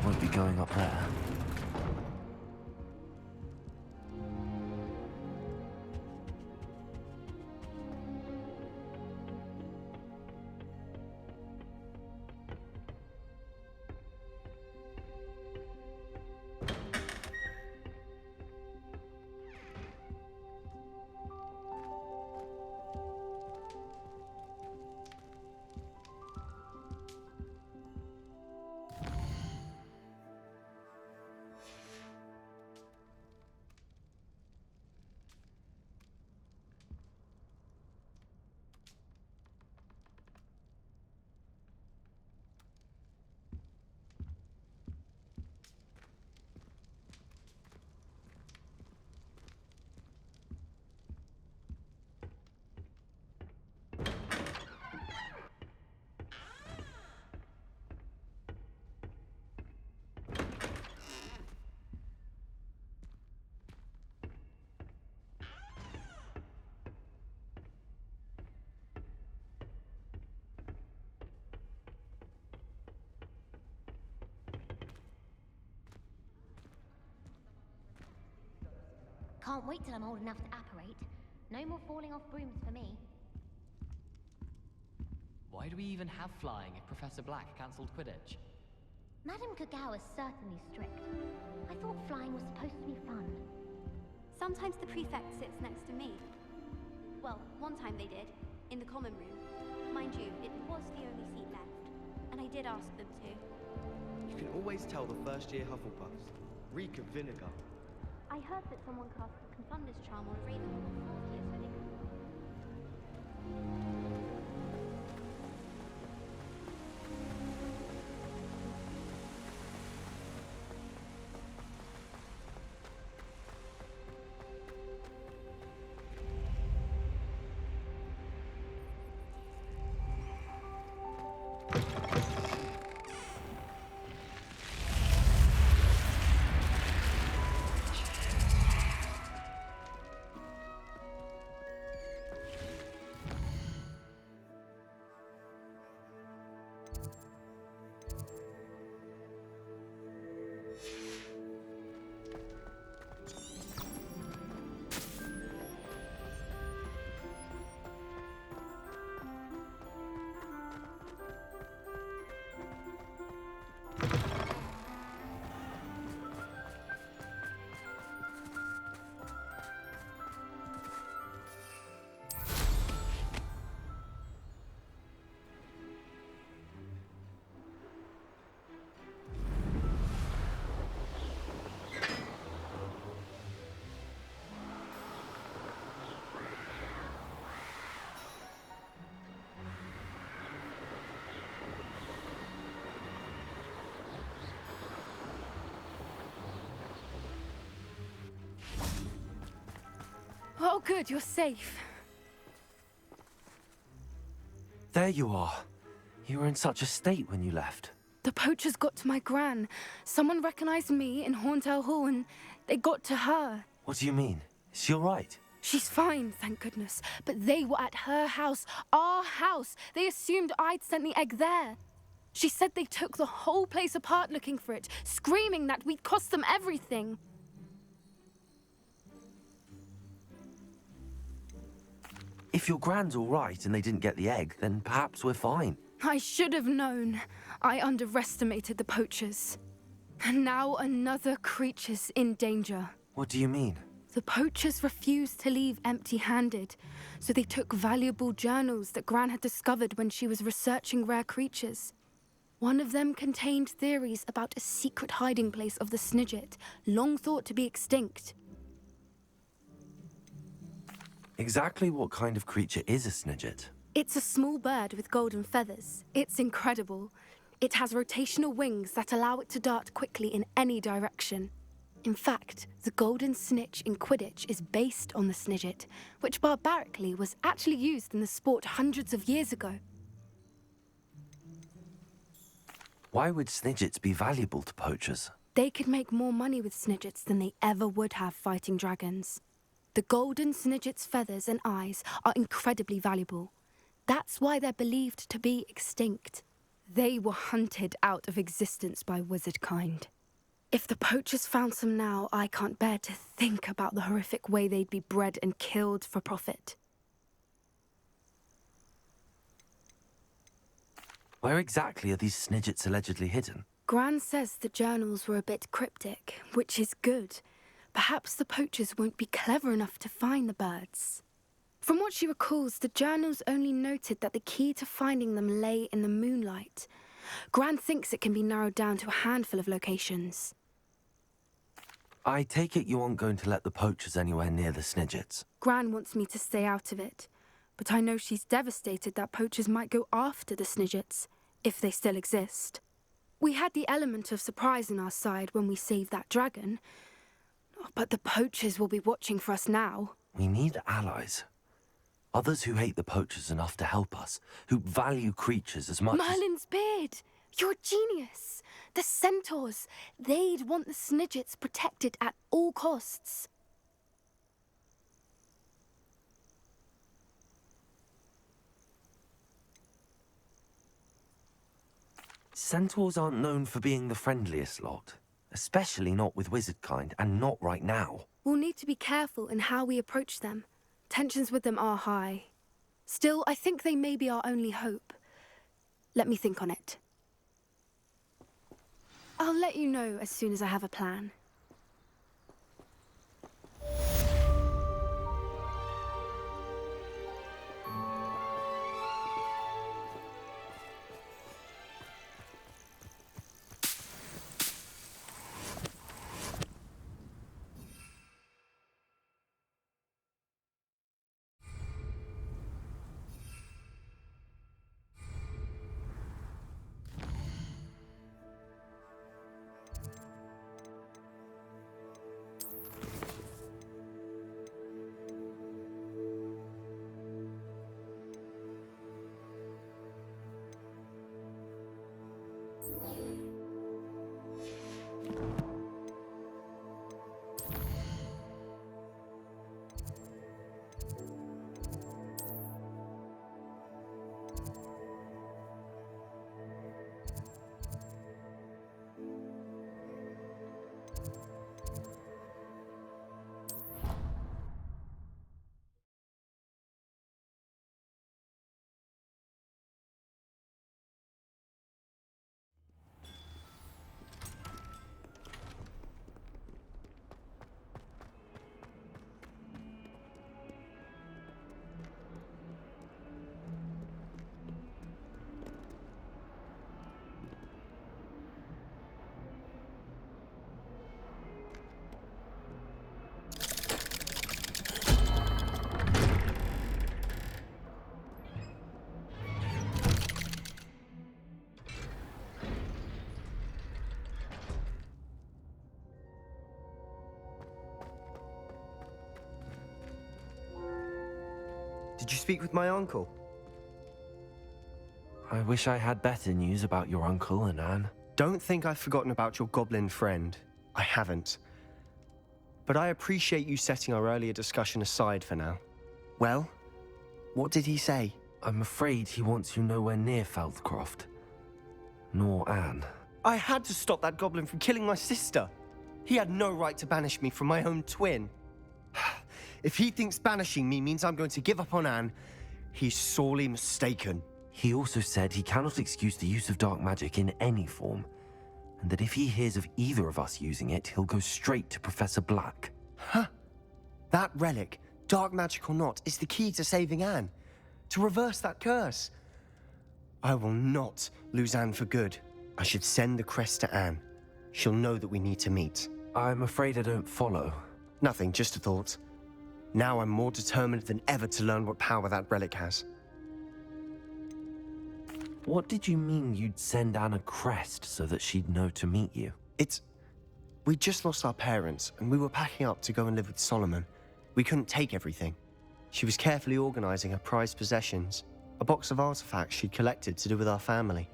won't be going up there. Can't wait till I'm old enough to apparate. No more falling off brooms for me. Why do we even have flying if Professor Black cancelled Quidditch? Madame Kagao is certainly strict. I thought flying was supposed to be fun. Sometimes the prefect sits next to me. Well, one time they did, in the common room. Mind you, it was the only seat left, and I did ask them to. You can always tell the first-year Hufflepuffs. Reek of vinegar. I heard that someone cast the Confunder's charm on Ravenclaw fourth year, so they... Oh, good, you're safe. There you are. You were in such a state when you left. The poachers got to my gran. Someone recognized me in Horntail Hall and they got to her. What do you mean? Is she all right? She's fine, thank goodness. But they were at her house, our house. They assumed I'd sent the egg there. She said they took the whole place apart looking for it, screaming that we'd cost them everything. If your gran's all right and they didn't get the egg, then perhaps we're fine. I should have known. I underestimated the poachers. And now another creature's in danger. What do you mean? The poachers refused to leave empty-handed, so they took valuable journals that Gran had discovered when she was researching rare creatures. One of them contained theories about a secret hiding place of the Snidget, long thought to be extinct. Exactly what kind of creature is a Snidget? It's a small bird with golden feathers. It's incredible. It has rotational wings that allow it to dart quickly in any direction. In fact, the golden snitch in Quidditch is based on the Snidget, which barbarically was actually used in the sport hundreds of years ago. Why would Snidgets be valuable to poachers? They could make more money with Snidgets than they ever would have fighting dragons. The golden Snidget's feathers and eyes are incredibly valuable. That's why they're believed to be extinct. They were hunted out of existence by wizard kind. If the poachers found some now, I can't bear to think about the horrific way they'd be bred and killed for profit. Where exactly are these snidgets allegedly hidden? Gran says the journals were a bit cryptic, which is good. Perhaps the poachers won't be clever enough to find the birds. From what she recalls, the journals only noted that the key to finding them lay in the moonlight. Gran thinks it can be narrowed down to a handful of locations. I take it you aren't going to let the poachers anywhere near the snidgets. Gran wants me to stay out of it, but I know she's devastated that poachers might go after the snidgets, if they still exist. We had the element of surprise on our side when we saved that dragon, but the poachers will be watching for us now. We need allies. Others who hate the poachers enough to help us, who value creatures as much as... Merlin's beard! You're a genius! The centaurs! They'd want the snidgets protected at all costs. Centaurs aren't known for being the friendliest lot. Especially not with wizard kind, and not right now. We'll need to be careful in how we approach them. Tensions with them are high. Still, I think they may be our only hope. Let me think on it. I'll let you know as soon as I have a plan. Did you speak with my uncle? I wish I had better news about your uncle and Anne. Don't think I've forgotten about your goblin friend. I haven't. But I appreciate you setting our earlier discussion aside for now. Well, what did he say? I'm afraid he wants you nowhere near Feldcroft. Nor Anne. I had to stop that goblin from killing my sister. He had no right to banish me from my own twin. If he thinks banishing me means I'm going to give up on Anne, he's sorely mistaken. He also said he cannot excuse the use of dark magic in any form, and that if he hears of either of us using it, he'll go straight to Professor Black. Huh? That relic, dark magic or not, is the key to saving Anne. To reverse that curse. I will not lose Anne for good. I should send the crest to Anne. She'll know that we need to meet. I'm afraid I don't follow. Nothing, just a thought. Now I'm more determined than ever to learn what power that relic has. What did you mean you'd send Anne a crest so that she'd know to meet you? We just lost our parents, and we were packing up to go and live with Solomon. We couldn't take everything. She was carefully organizing her prized possessions, a box of artifacts she'd collected to do with our family.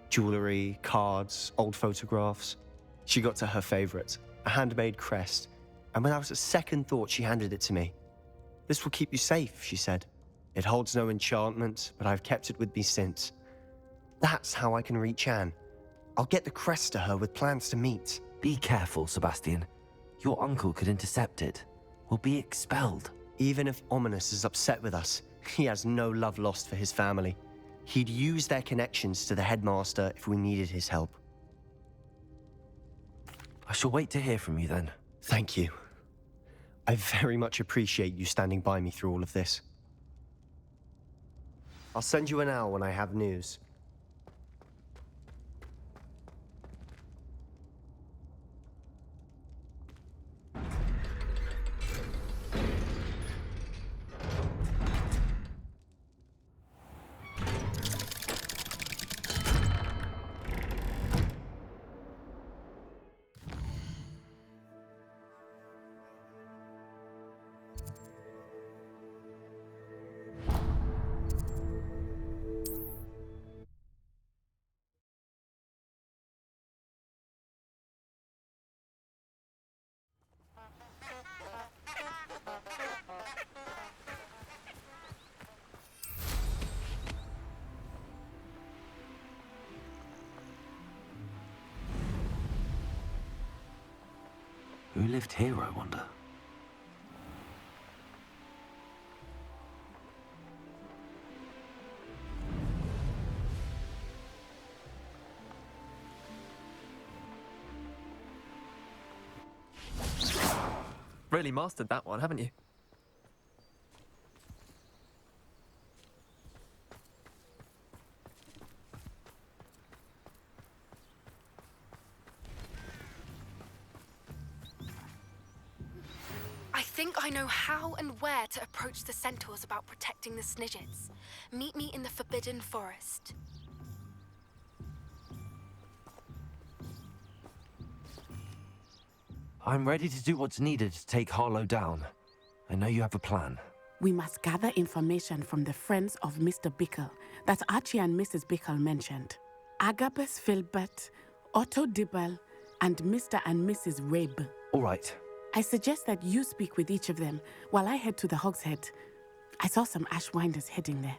Jewelry, cards, old photographs. She got to her favorite, a handmade crest, and without a second thought, she handed it to me. "This will keep you safe," she said. "It holds no enchantment, but I've kept it with me since. That's how I can reach Anne. I'll get the crest to her with plans to meet. Be careful, Sebastian. Your uncle could intercept it. We'll be expelled. Even if Ominous is upset with us, he has no love lost for his family. He'd use their connections to the headmaster if we needed his help. I shall wait to hear from you then. Thank you. I very much appreciate you standing by me through all of this. I'll send you an owl when I have news. Who lived here, I wonder? Really mastered that one, haven't you? I think I know how and where to approach the centaurs about protecting the Snidgets. Meet me in the Forbidden Forest. I'm ready to do what's needed to take Harlow down. I know you have a plan. We must gather information from the friends of Mr. Bickle that Archie and Mrs. Bickle mentioned. Agabus Filbert, Otto Dibble, and Mr. and Mrs. Rabe. All right. I suggest that you speak with each of them while I head to the Hogshead. I saw some Ashwinders heading there.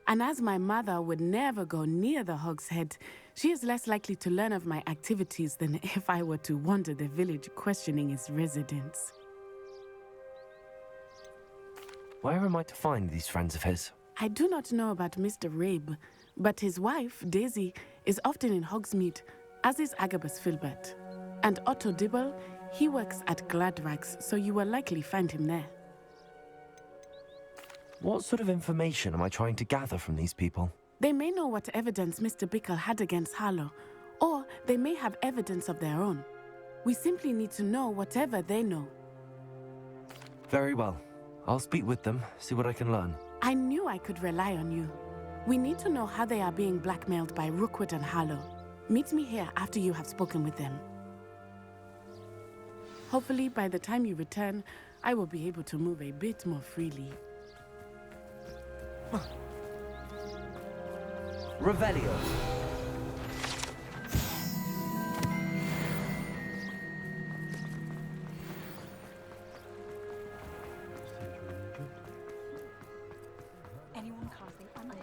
And as my mother would never go near the Hogshead, she is less likely to learn of my activities than if I were to wander the village questioning its residents. Where am I to find these friends of his? I do not know about Mr. Rabe, but his wife, Daisy, is often in Hogsmeade, as is Agabus Filbert. And Otto Dibble, he works at Gladrags, so you will likely find him there. What sort of information am I trying to gather from these people? They may know what evidence Mr. Bickle had against Harlow, or they may have evidence of their own. We simply need to know whatever they know. Very well. I'll speak with them, see what I can learn. I knew I could rely on you. We need to know how they are being blackmailed by Rookwood and Harlow. Meet me here after you have spoken with them. Hopefully, by the time you return, I will be able to move a bit more freely. Revelio. Anyone casting unknown?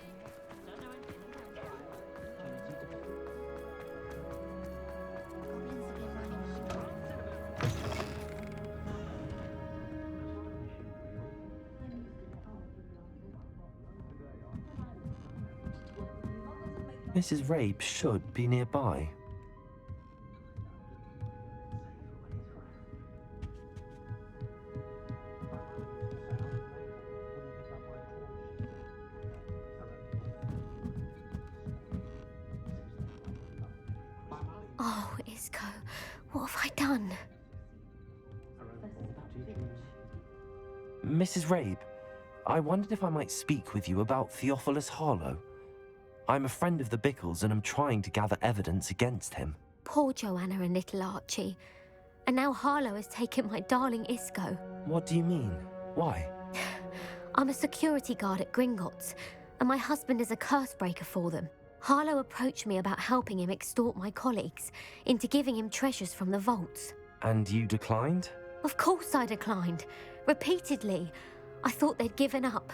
Mrs. Rabe should be nearby. Oh, Isco, what have I done? Mrs. Rabe, I wondered if I might speak with you about Theophilus Harlow. I'm a friend of the Bickles and I'm trying to gather evidence against him. Poor Joanna and little Archie. And now Harlow has taken my darling Isco. What do you mean? Why? I'm a security guard at Gringotts, and my husband is a curse breaker for them. Harlow approached me about helping him extort my colleagues into giving him treasures from the vaults. And you declined? Of course I declined. Repeatedly. I thought they'd given up,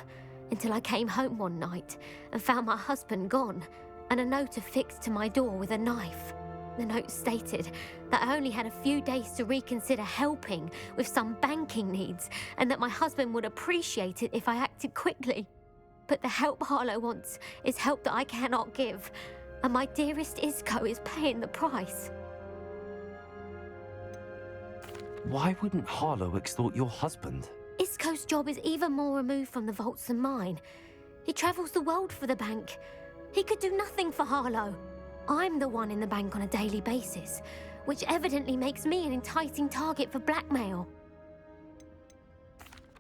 until I came home one night and found my husband gone, and a note affixed to my door with a knife. The note stated that I only had a few days to reconsider helping with some banking needs and that my husband would appreciate it if I acted quickly. But the help Harlow wants is help that I cannot give, and my dearest Isco is paying the price. Why wouldn't Harlow extort your husband? Isco's job is even more removed from the vaults than mine. He travels the world for the bank. He could do nothing for Harlow. I'm the one in the bank on a daily basis, which evidently makes me an enticing target for blackmail.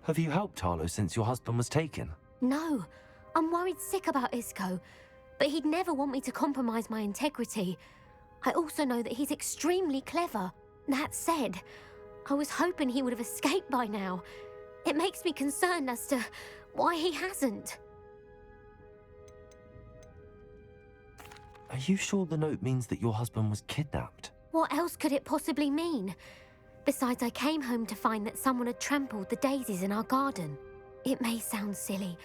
Have you helped Harlow since your husband was taken? No, I'm worried sick about Isco, but he'd never want me to compromise my integrity. I also know that he's extremely clever. That said, I was hoping he would have escaped by now. It makes me concerned as to why he hasn't. Are you sure the note means that your husband was kidnapped? What else could it possibly mean? Besides, I came home to find that someone had trampled the daisies in our garden. It may sound silly,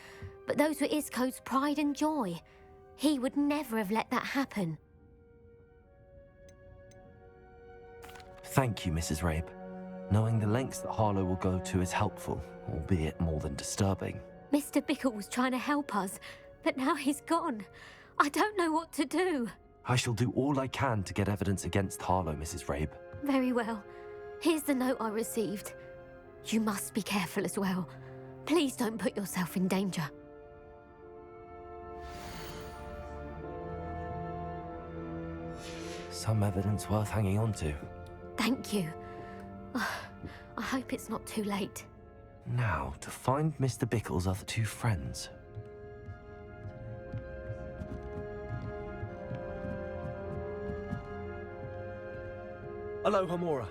but those were Isco's pride and joy. He would never have let that happen. Thank you, Mrs. Rabe. Knowing the lengths that Harlow will go to is helpful, albeit more than disturbing. Mr. Bickle was trying to help us, but now he's gone. I don't know what to do. I shall do all I can to get evidence against Harlow, Mrs. Rabe. Very well. Here's the note I received. You must be careful as well. Please don't put yourself in danger. Some evidence worth hanging on to. Thank you. I hope it's not too late. Now, to find Mr. Bickle's other two friends. Aloha, Mora.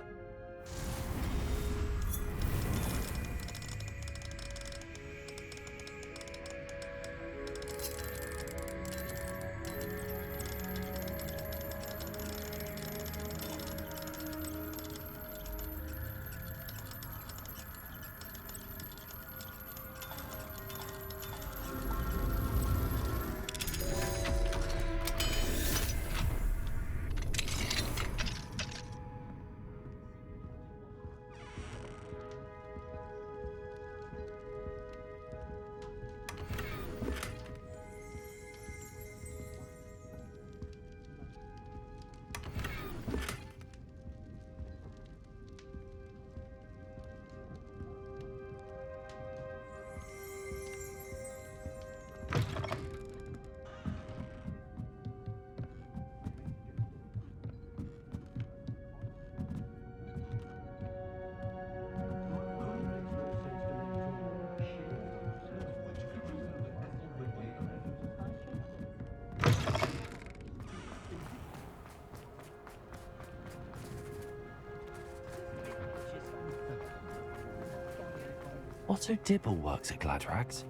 Otto Dibble works at Gladrags.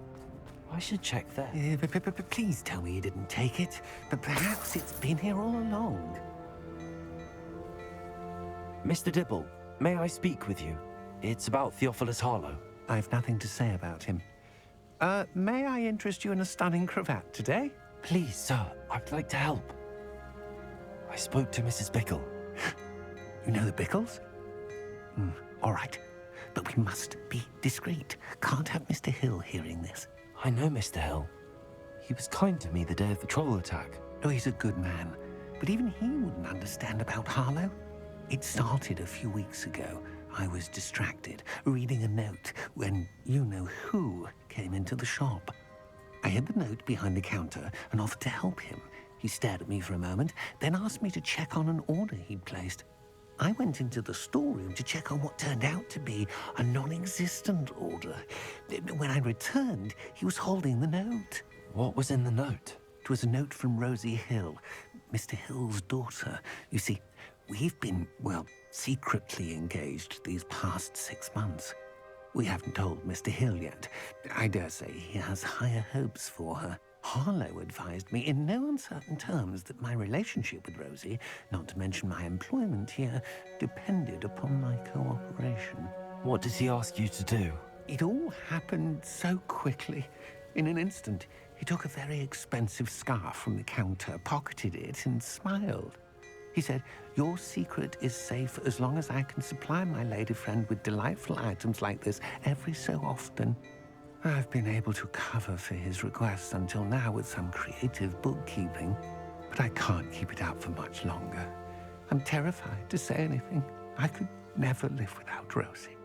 I should check there. Please tell me you didn't take it. But perhaps it's been here all along. Mr. Dibble, may I speak with you? It's about Theophilus Harlow. I've nothing to say about him. May I interest you in a stunning cravat today? Please, sir, I'd like to help. I spoke to Mrs. Bickle. You know the Bickles? All right. But we must be discreet. Can't have Mr. Hill hearing this. I know Mr. Hill. He was kind to me the day of the troll attack. Oh, he's a good man. But even he wouldn't understand about Harlow. It started a few weeks ago. I was distracted, reading a note, when you-know-who came into the shop. I hid the note behind the counter and offered to help him. He stared at me for a moment, then asked me to check on an order he'd placed. I went into the storeroom to check on what turned out to be a non-existent order. When I returned, he was holding the note. What was in the note? It was a note from Rosie Hill, Mr. Hill's daughter. You see, we've been, well, secretly engaged these past 6 months. We haven't told Mr. Hill yet. I dare say he has higher hopes for her. Harlow advised me in no uncertain terms that my relationship with Rosie, not to mention my employment here, depended upon my cooperation. What did he ask you to do? It all happened so quickly. In an instant, He took a very expensive scarf from the counter, pocketed it, and smiled. He said, "Your secret is safe as long as I can supply my lady friend with delightful items like this every so often." I've been able to cover for his requests until now with some creative bookkeeping, but I can't keep it up for much longer. I'm terrified to say anything. I could never live without Rosie.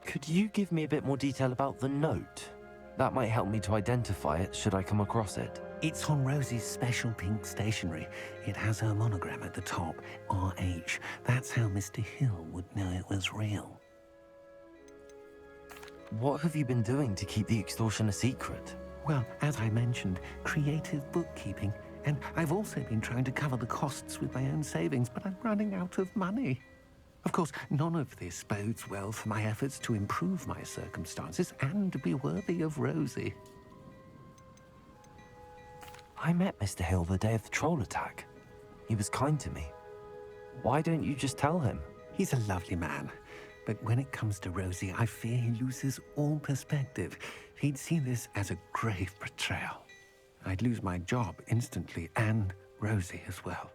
Could you give me a bit more detail about the note? That might help me to identify it should I come across it. It's on Rosie's special pink stationery. It has her monogram at the top, RH. That's how Mr. Hill would know it was real. What have you been doing to keep the extortion a secret? Well, as I mentioned, creative bookkeeping. And I've also been trying to cover the costs with my own savings, but I'm running out of money. Of course, none of this bodes well for my efforts to improve my circumstances and be worthy of Rosie. I met Mr. Hill the day of the troll attack. He was kind to me. Why don't you just tell him? He's a lovely man, but when it comes to Rosie, I fear he loses all perspective. He'd see this as a grave betrayal. I'd lose my job instantly, and Rosie as well.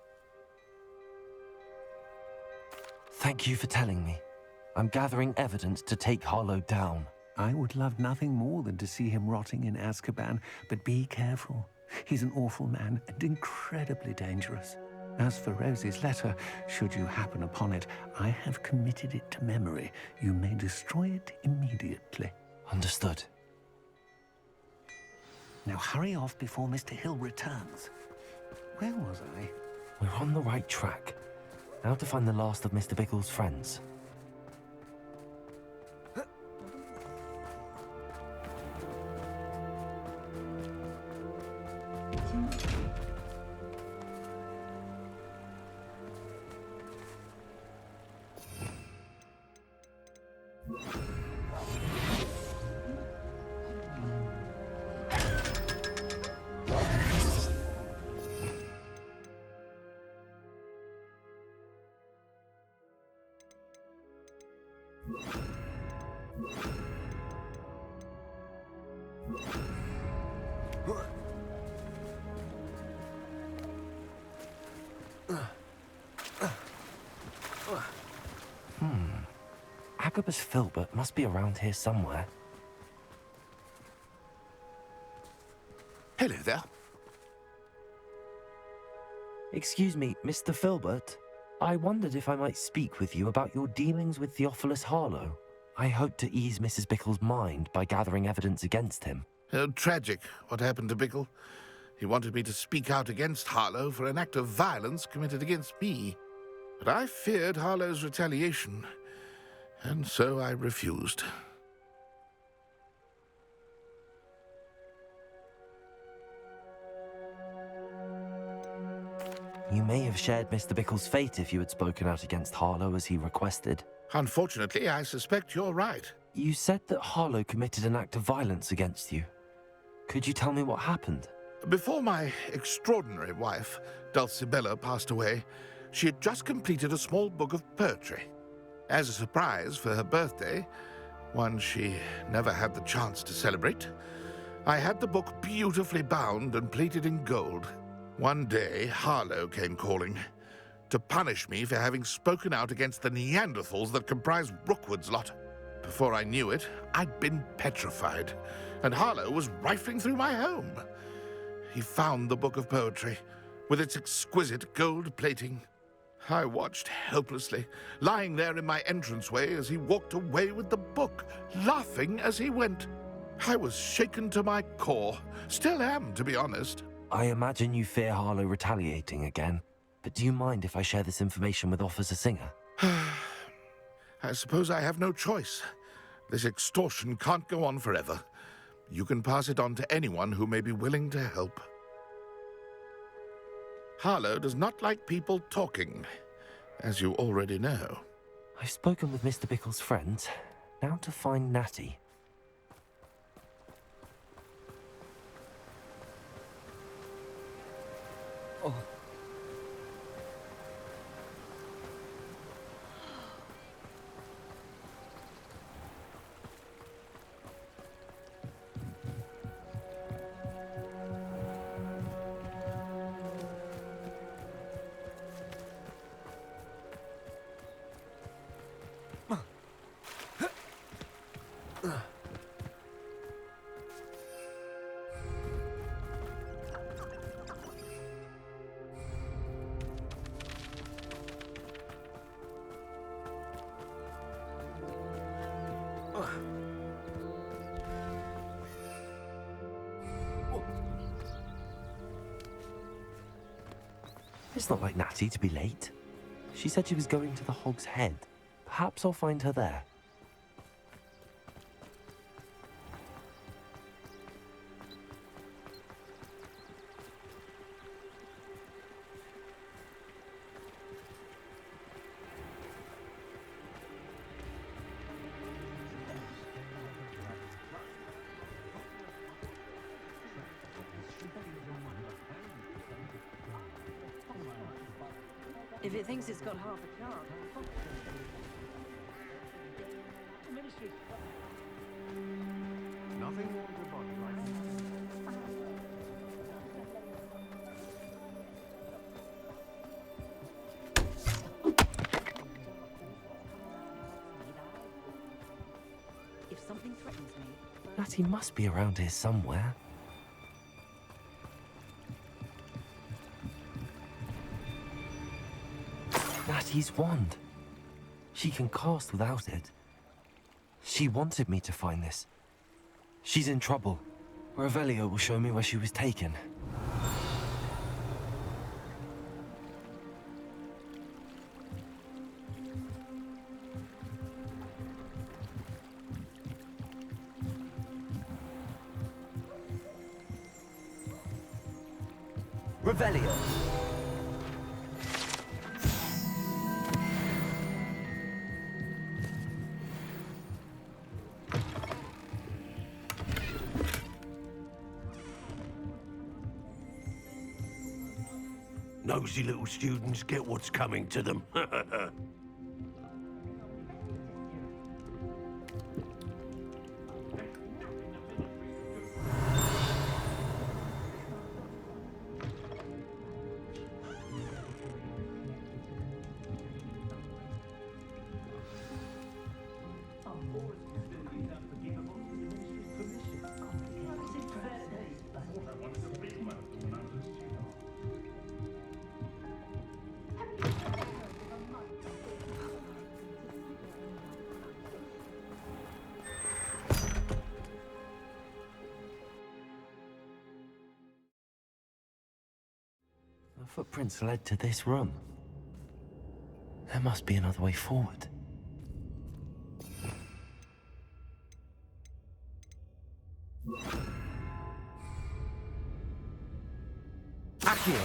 Thank you for telling me. I'm gathering evidence to take Harlow down. I would love nothing more than to see him rotting in Azkaban, but be careful. He's an awful man and incredibly dangerous. As for Rosie's letter, should you happen upon it, I have committed it to memory. You may destroy it immediately. Understood. Now hurry off before Mr. Hill returns. Where was I? We're on the right track. Now to find the last of Mr. Bickle's friends. Agabus Filbert must be around here somewhere. Hello there. Excuse me, Mr. Filbert. I wondered if I might speak with you about your dealings with Theophilus Harlow. I hope to ease Mrs. Bickle's mind by gathering evidence against him. Tragic, what happened to Bickle. He wanted me to speak out against Harlow for an act of violence committed against me. But I feared Harlow's retaliation, and so I refused. You may have shared Mr. Bickle's fate if you had spoken out against Harlow as he requested. Unfortunately, I suspect you're right. You said that Harlow committed an act of violence against you. Could you tell me what happened? Before my extraordinary wife, Dulcibella, passed away, she had just completed a small book of poetry. As a surprise for her birthday, one she never had the chance to celebrate, I had the book beautifully bound and plated in gold. One day, Harlow came calling to punish me for having spoken out against the Neanderthals that comprise Rookwood's lot. Before I knew it, I'd been petrified, and Harlow was rifling through my home. He found the book of poetry, with its exquisite gold plating. I watched helplessly, lying there in my entranceway as he walked away with the book, laughing as he went. I was shaken to my core. Still am, to be honest. I imagine you fear Harlow retaliating again, but do you mind if I share this information with Officer Singer? I suppose I have no choice. This extortion can't go on forever. You can pass it on to anyone who may be willing to help. Harlow does not like people talking, as you already know. I've spoken with Mr. Bickle's friends. Now to find Natty. Oh. It's not like Natty to be late. She said she was going to the Hog's Head. Perhaps I'll find her there. If it thinks it's got half a chance. Nothing more to bother, right? If something threatens me, Natty must be around here somewhere. Natty's wand. She can cast without it. She wanted me to find this. She's in trouble. Revelio will show me where she was taken. Revelio. Nosy little students get what's coming to them. The footprints led to this room. There must be another way forward. Accio!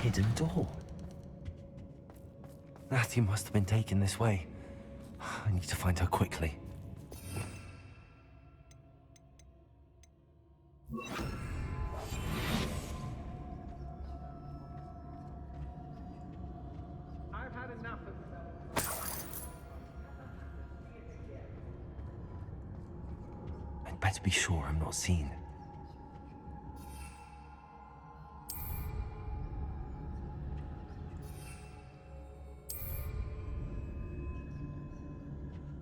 Hidden door. Natty must have been taken this way. I need to find her quickly. I've had enough of I'd better be sure I'm not seen.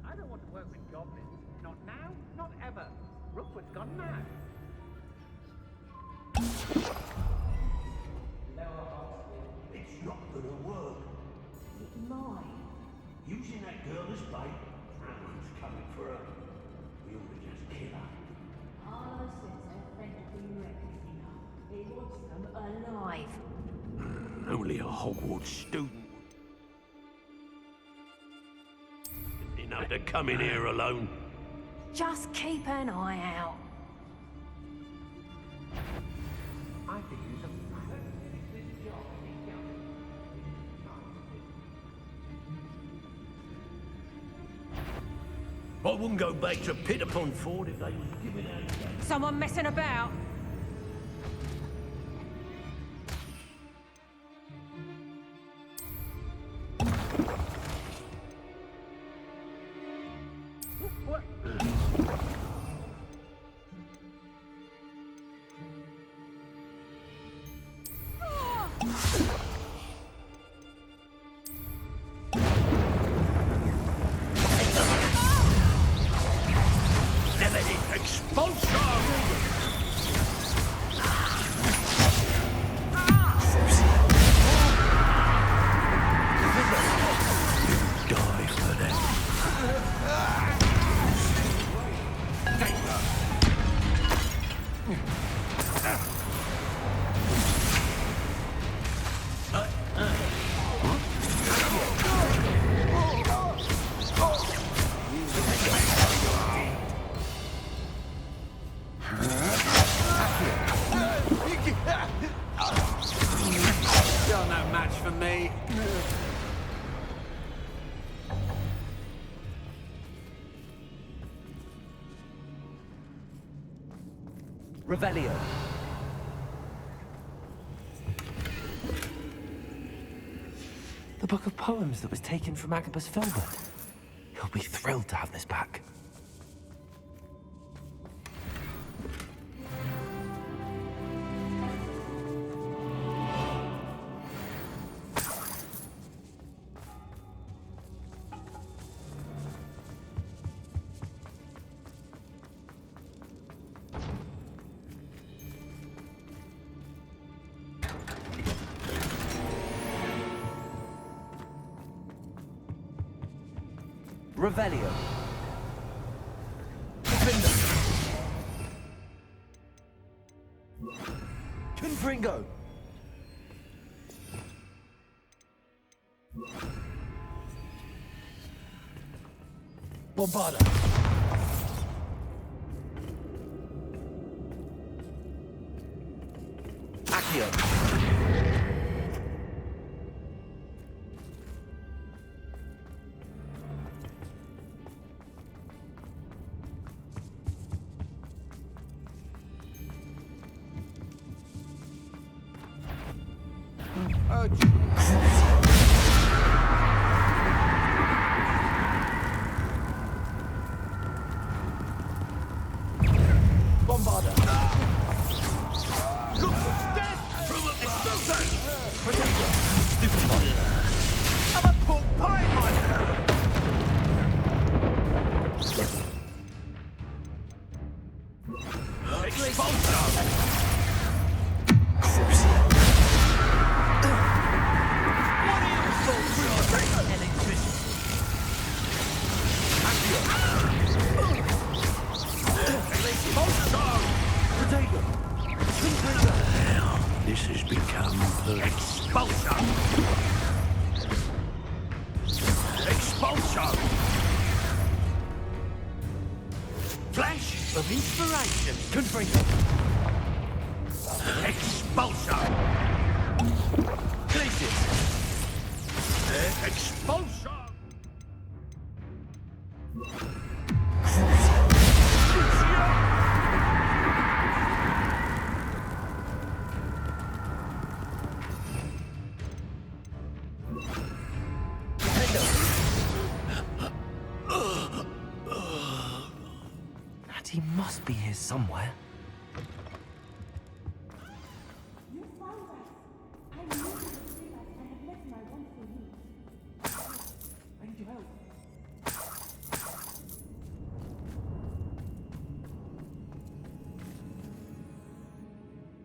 I don't want to work with goblins. Not now, not ever. Rookwood's gone mad. It's not gonna work. it might. Using that girl as bait, Alan's coming for her. We ought to just kill her. Harlow says her friend will be reckoning. He wants them alive. Only a Hogwarts student. Didn't know to come in here alone. Just keep an eye out. I think he's a this job I wouldn't go back to Pitterpond Ford if they was giving out. Someone messing about? Expulsion! Revelio. The book of poems that was taken from Agabus Filbert. He'll be thrilled to have this back. Revelio. Confringo. Bombarda. Accio. This has become expulsion. Expulsion. Flash of inspiration. Confringo. Expulsion. Glacius. Expulsion. He must be here somewhere. You found us. I knew you would save us and have left my wand for you. I need your help.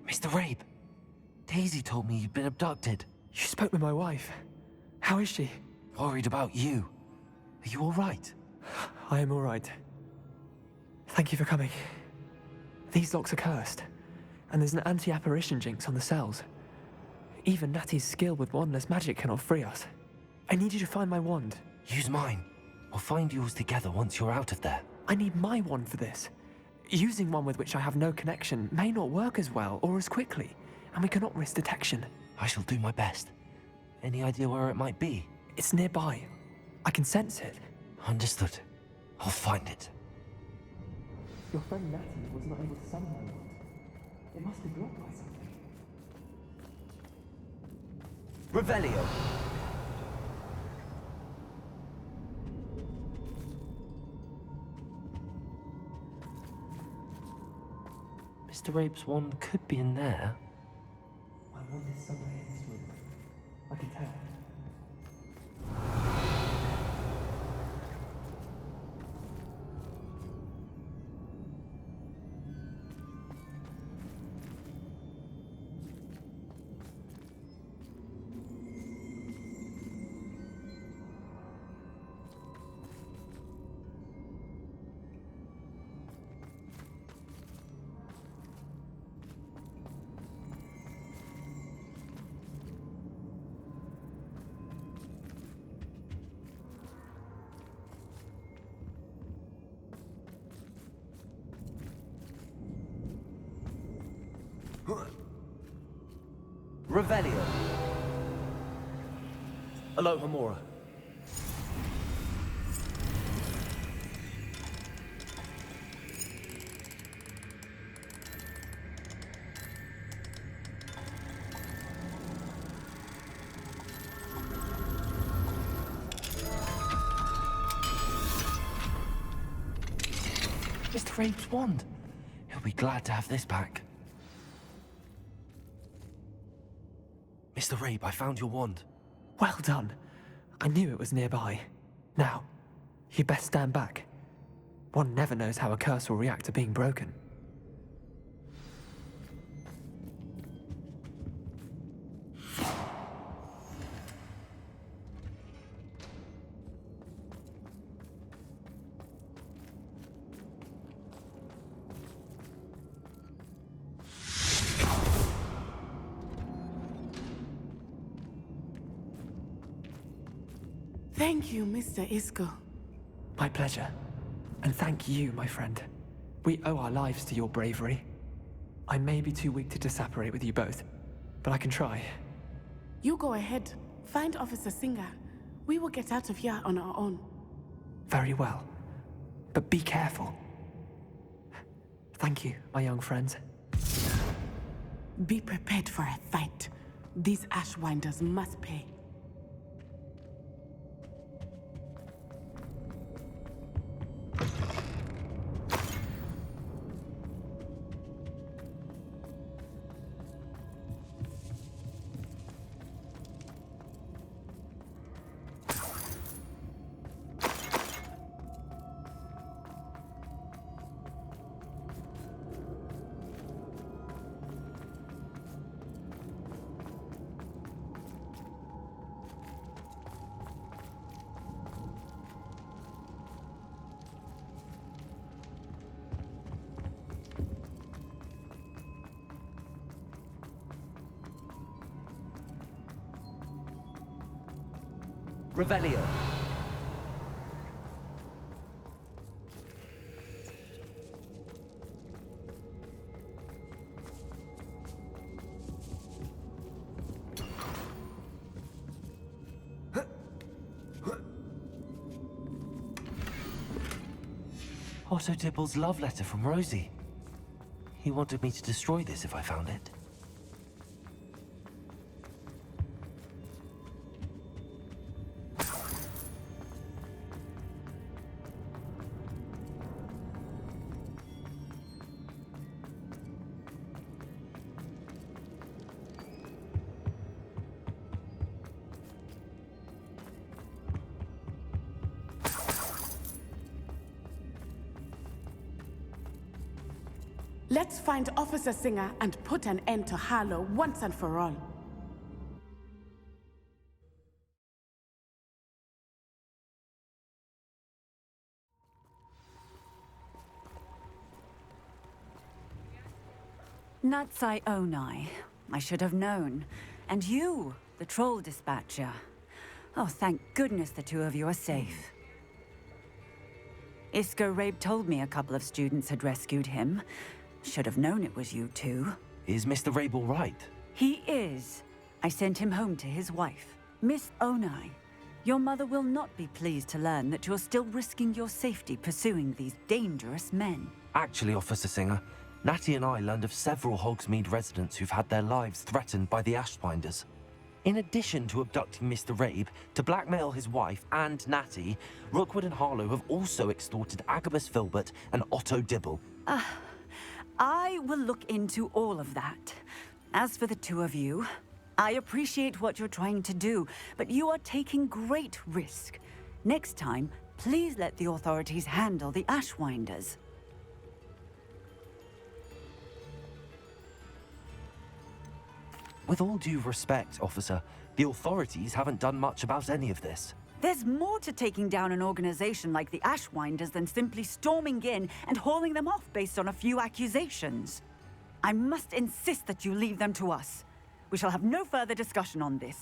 Mr. Rabe, Daisy told me you'd been abducted. You spoke with my wife. How is she? Worried about you. Are you all right? I am all right. Thank you for coming. These locks are cursed, and there's an anti-apparition jinx on the cells. Even Natty's skill with wandless magic cannot free us. I need you to find my wand. Use mine. We'll find yours together once you're out of there. I need my wand for this. Using one with which I have no connection may not work as well or as quickly, and we cannot risk detection. I shall do my best. Any idea where it might be? It's nearby. I can sense it. Understood. I'll find it. Your friend Natty was not able to summon my wand. It must be blocked by something. Revelio. Mr. Rabe's wand could be in there. My wand is somewhere in this room. I can tell. Revelio. Aloha Mora. Mr. Rabe's wand. He'll be glad to have this back. Mr. Rabe, I found your wand. Well done. I knew it was nearby. Now, you best stand back. One never knows how a curse will react to being broken. Thank you, Mr. Isco. My pleasure. And thank you, my friend. We owe our lives to your bravery. I may be too weak to disapparate with you both, but I can try. You go ahead. Find Officer Singer. We will get out of here on our own. Very well. But be careful. Thank you, my young friends. Be prepared for a fight. These Ashwinders must pay. Revelio. Otto Dibble's love letter from Rosie. He wanted me to destroy this if I found it. Let's find Officer Singer and put an end to Harlow once and for all. Natsai Onai. I should have known. And you, the troll dispatcher. Oh, thank goodness the two of you are safe. Isco Rabe told me a couple of students had rescued him. Should have known it was you two. Is Mr. Rabe all right? He is. I sent him home to his wife. Miss Onai, your mother will not be pleased to learn that you're still risking your safety pursuing these dangerous men. Actually, Officer Singer, Natty and I learned of several Hogsmeade residents who've had their lives threatened by the Ashwinders. In addition to abducting Mr. Rabe to blackmail his wife and Natty, Rookwood and Harlow have also extorted Agabus Filbert and Otto Dibble. I will look into all of that. As for the two of you, I appreciate what you're trying to do, but you are taking great risk. Next time, please let the authorities handle the Ashwinders. With all due respect, officer, the authorities haven't done much about any of this. There's more to taking down an organization like the Ashwinders than simply storming in and hauling them off based on a few accusations. I must insist that you leave them to us. We shall have no further discussion on this.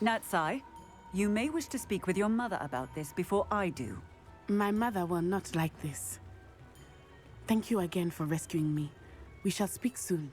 Natsai, you may wish to speak with your mother about this before I do. My mother will not like this. Thank you again for rescuing me. We shall speak soon.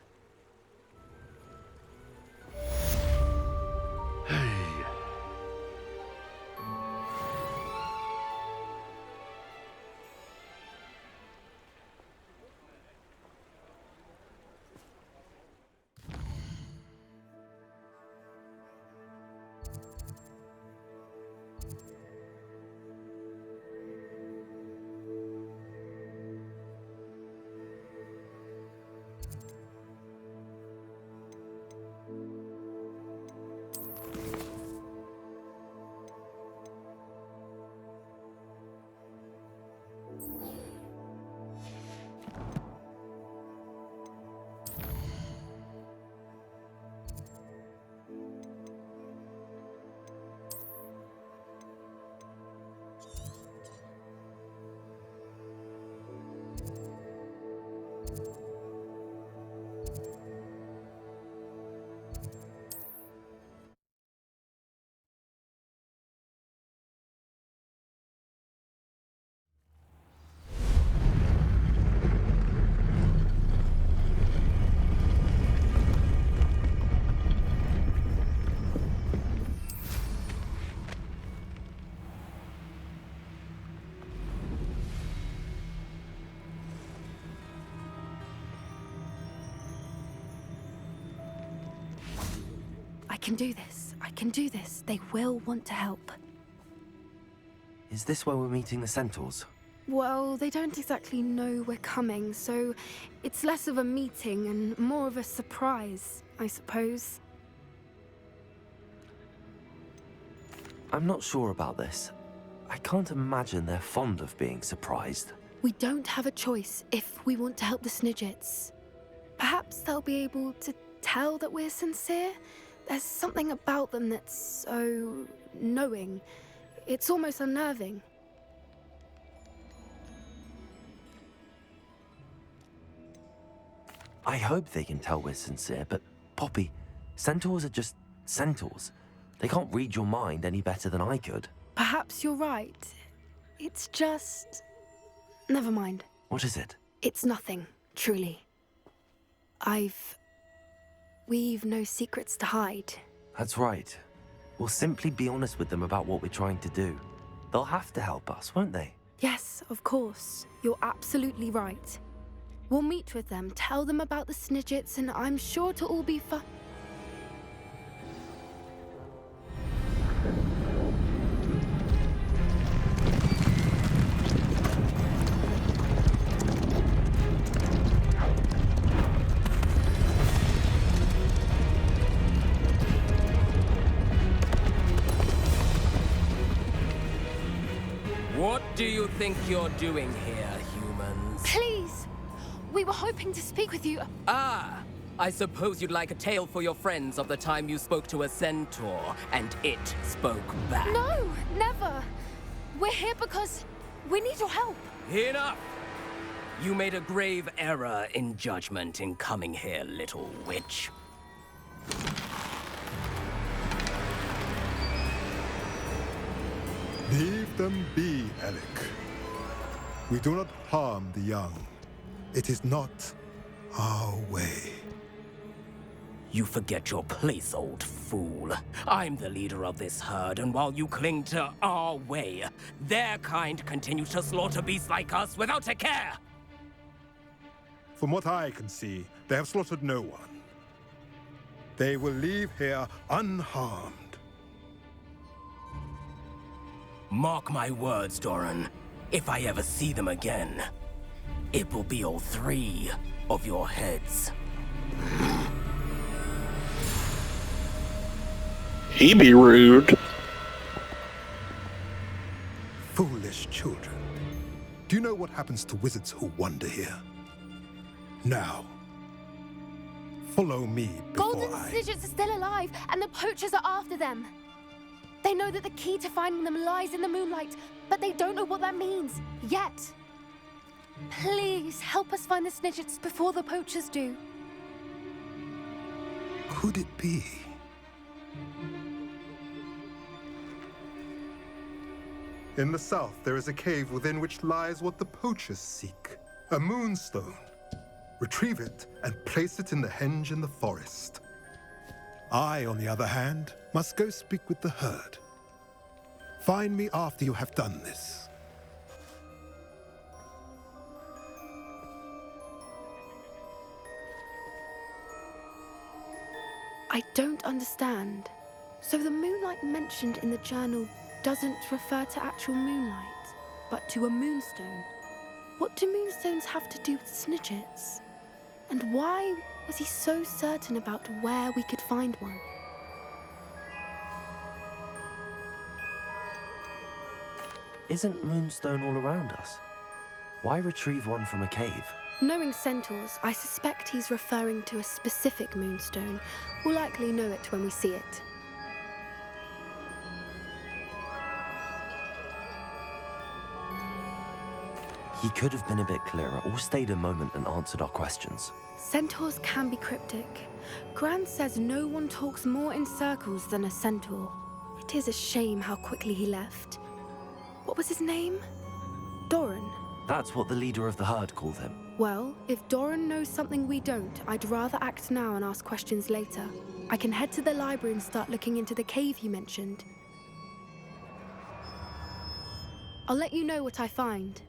I can do this. I can do this. They will want to help. Is this where we're meeting the centaurs? Well, they don't exactly know we're coming, so it's less of a meeting and more of a surprise, I suppose. I'm not sure about this. I can't imagine they're fond of being surprised. We don't have a choice if we want to help the Snidgets. Perhaps they'll be able to tell that we're sincere. There's something about them that's so knowing. It's almost unnerving. I hope they can tell we're sincere, but Poppy, centaurs are just centaurs. They can't read your mind any better than I could. Perhaps you're right. It's just... Never mind. What is it? It's nothing, truly. We've no secrets to hide. That's right. We'll simply be honest with them about what we're trying to do. They'll have to help us, won't they? Yes, of course. You're absolutely right. We'll meet with them, tell them about the Snidgets, and I'm sure it'll all be fun. What do you think you're doing here, humans? Please! We were hoping to speak with you. Ah! I suppose you'd like a tale for your friends of the time you spoke to a centaur, and it spoke back. No, never! We're here because we need your help. Enough! You made a grave error in judgment in coming here, little witch. Leave them be, Alec. We do not harm the young. It is not our way. You forget your place, old fool. I'm the leader of this herd, and while you cling to our way, their kind continue to slaughter beasts like us without a care! From what I can see, they have slaughtered no one. They will leave here unharmed. Mark my words, Doran. If I ever see them again, it will be all 3 of your heads. He be rude. Foolish children. Do you know what happens to wizards who wander here? Now, follow me before Golden Snidgets are still alive, and the poachers are after them. They know that the key to finding them lies in the moonlight, but they don't know what that means, yet. Please, help us find the Snidgets before the poachers do. Could it be? In the south, there is a cave within which lies what the poachers seek. A moonstone. Retrieve it and place it in the henge in the forest. I, on the other hand, must go speak with the herd. Find me after you have done this. I don't understand. So the moonlight mentioned in the journal doesn't refer to actual moonlight, but to a moonstone. What do moonstones have to do with Snidgets? And why was he so certain about where we could find one? Isn't Moonstone all around us? Why retrieve one from a cave? Knowing centaurs, I suspect he's referring to a specific moonstone. We'll likely know it when we see it. He could have been a bit clearer or stayed a moment and answered our questions. Centaurs can be cryptic. Gran says no one talks more in circles than a centaur. It is a shame how quickly he left. What was his name? Doran. That's what the leader of the herd called him. Well, if Doran knows something we don't, I'd rather act now and ask questions later. I can head to the library and start looking into the cave you mentioned. I'll let you know what I find.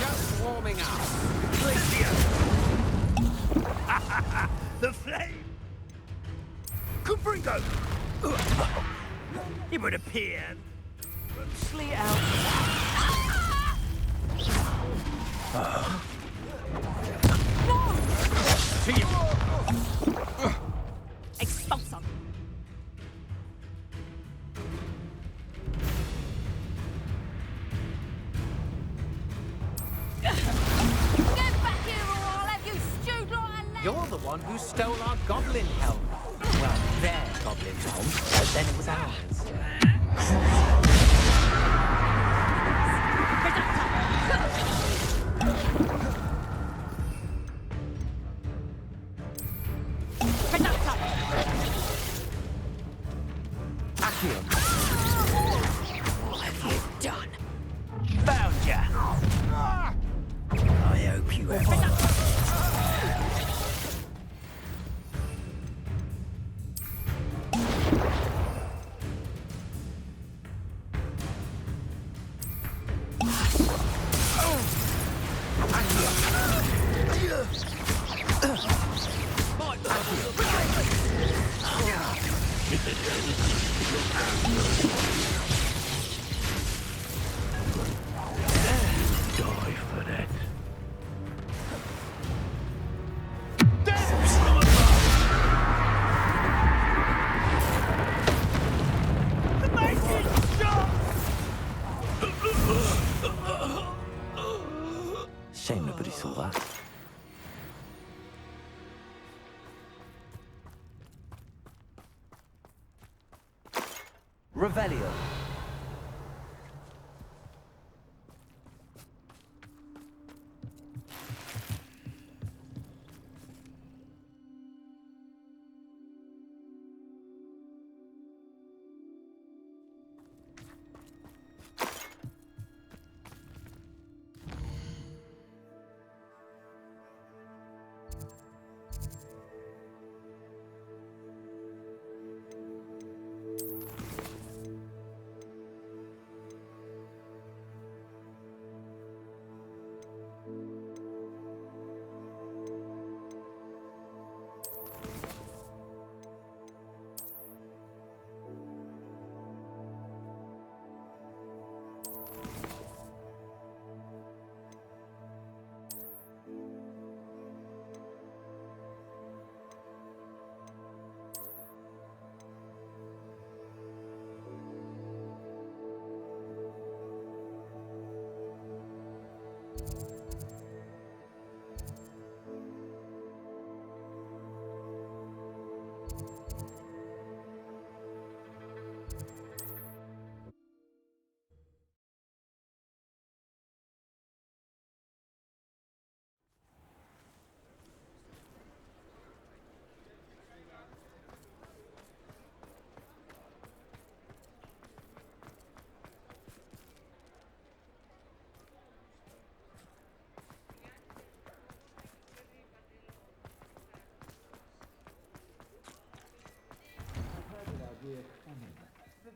Just warming up. The flame! Confringo! It would appear from Sleet out. Expulsum. You're the one who stole our goblin helm. Well, their goblin helm, but then it was ours. What have you done? Found ya! I hope you have. Die for that. Shame nobody saw that. Revelio.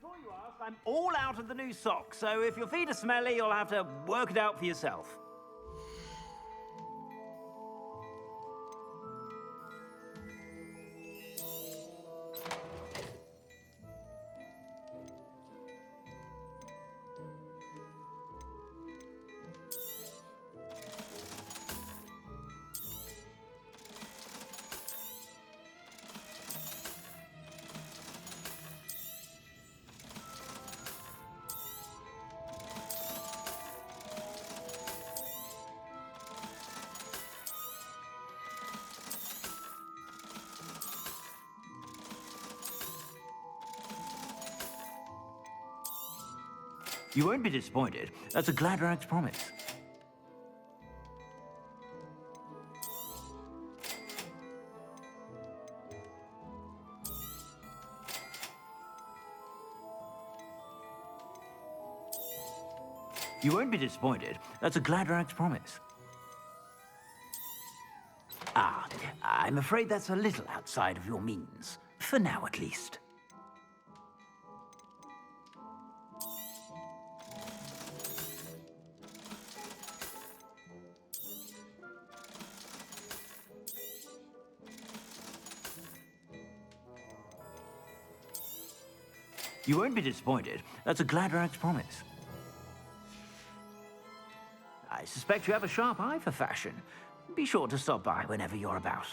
before you ask, I'm all out of the new socks, so if your feet are smelly, you'll have to work it out for yourself. You won't be disappointed. That's a Gladrag's promise. You won't be disappointed. That's a Gladrag's promise. Ah, I'm afraid that's a little outside of your means. For now, at least. You won't be disappointed. That's a Gladrag's promise. I suspect you have a sharp eye for fashion. Be sure to stop by whenever you're about.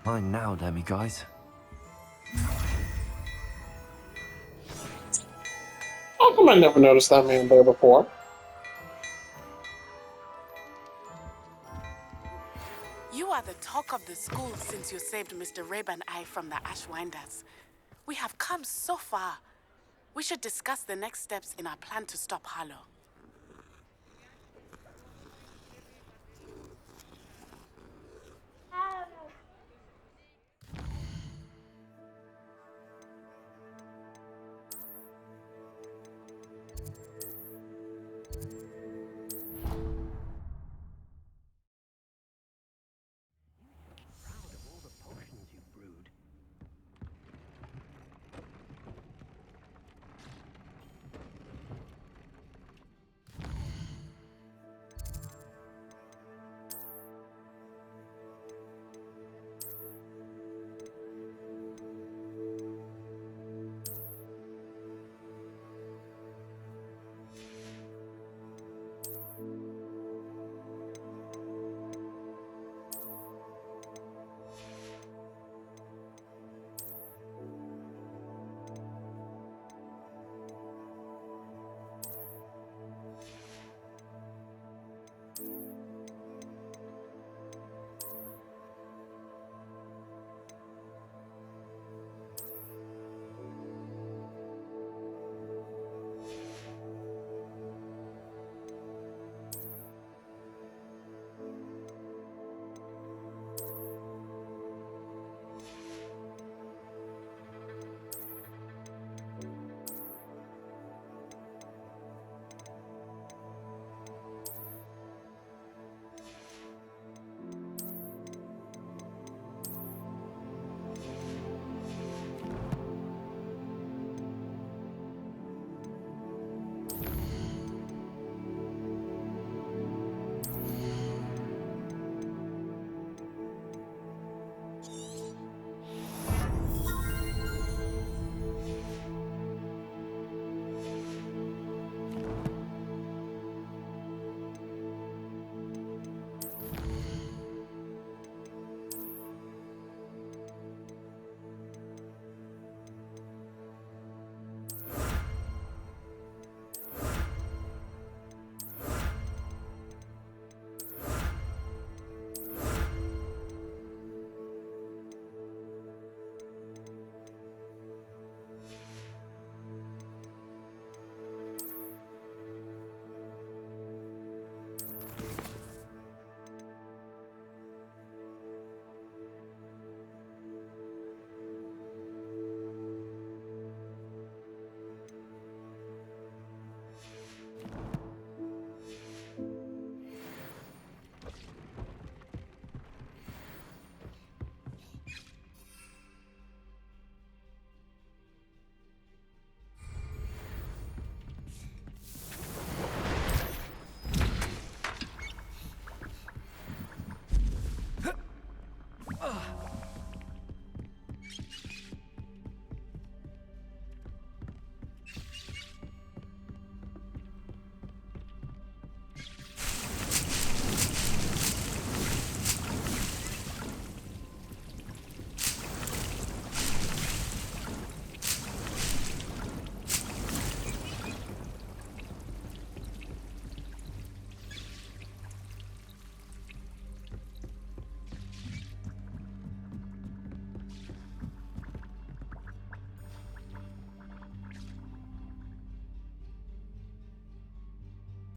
Mine now, Demi, guys. How come I never noticed that man there before? You are the talk of the school since you saved Mr. Rabe and I from the Ashwinders. We have come so far. We should discuss the next steps in our plan to stop Harlow.